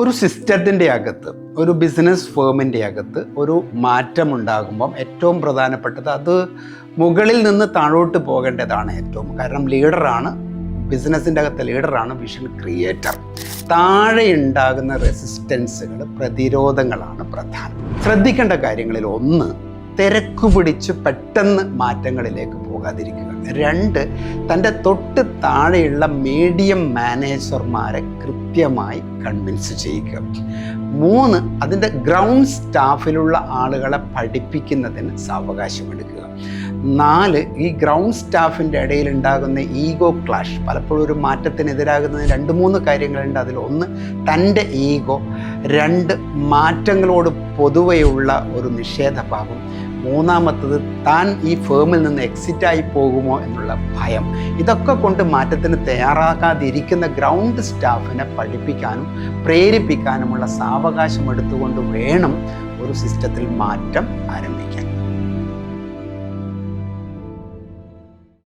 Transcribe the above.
ഒരു സിസ്റ്റത്തിൻ്റെ അകത്ത്, ഒരു ബിസിനസ് ഫേമിൻ്റെ അകത്ത് ഒരു മാറ്റമുണ്ടാകുമ്പം ഏറ്റവും പ്രധാനപ്പെട്ടത് അത് മുകളിൽ നിന്ന് താഴോട്ട് പോകേണ്ടതാണ് ഏറ്റവും. കാരണം ലീഡറാണ്, ബിസിനസ്സിൻ്റെ അകത്ത് ലീഡറാണ് വിഷൻ ക്രിയേറ്റർ. താഴെ ഉണ്ടാകുന്ന റെസിസ്റ്റൻസുകൾ, പ്രതിരോധങ്ങളാണ് പ്രധാനം. ശ്രദ്ധിക്കേണ്ട കാര്യങ്ങളിൽ ഒന്ന്, തിരക്ക് പിടിച്ച് പെട്ടെന്ന് മാറ്റങ്ങളിലേക്ക് പോകാതിരിക്കുക. രണ്ട്, തൻ്റെ തൊട്ട് താഴെയുള്ള മീഡിയം മാനേജർമാരെ കൃത്യമായി കൺവിൻസ് ചെയ്യുക. മൂന്ന്, അതിൻ്റെ ഗ്രൗണ്ട് സ്റ്റാഫിലുള്ള ആളുകളെ പഠിപ്പിക്കുന്നതിന് സാവകാശമെടുക്കുക. നാല്, ഈ ഗ്രൗണ്ട് സ്റ്റാഫിൻ്റെ ഇടയിൽ ഉണ്ടാകുന്ന ഈഗോ ക്ലാഷ്, പലപ്പോഴും ഒരു മാറ്റത്തിനെതിരാകുന്ന 2-3 കാര്യങ്ങളുണ്ട്. അതിലൊന്ന് തൻ്റെ ഈഗോ, 2 മാറ്റങ്ങളോട് പൊതുവെയുള്ള ഒരു നിഷേധഭാവം, മൂന്നാമത്തത് താൻ ഈ ഫേമിൽ നിന്ന് എക്സിറ്റായി പോകുമോ എന്നുള്ള ഭയം. ഇതൊക്കെ കൊണ്ട് മാറ്റത്തിന് തയ്യാറാകാതിരിക്കുന്ന ഗ്രൗണ്ട് സ്റ്റാഫിനെ പഠിപ്പിക്കാനും പ്രേരിപ്പിക്കാനുമുള്ള സാവകാശം എടുത്തുകൊണ്ട് വേണം ഒരു സിസ്റ്റത്തിൽ മാറ്റം ആരംഭിക്കാൻ.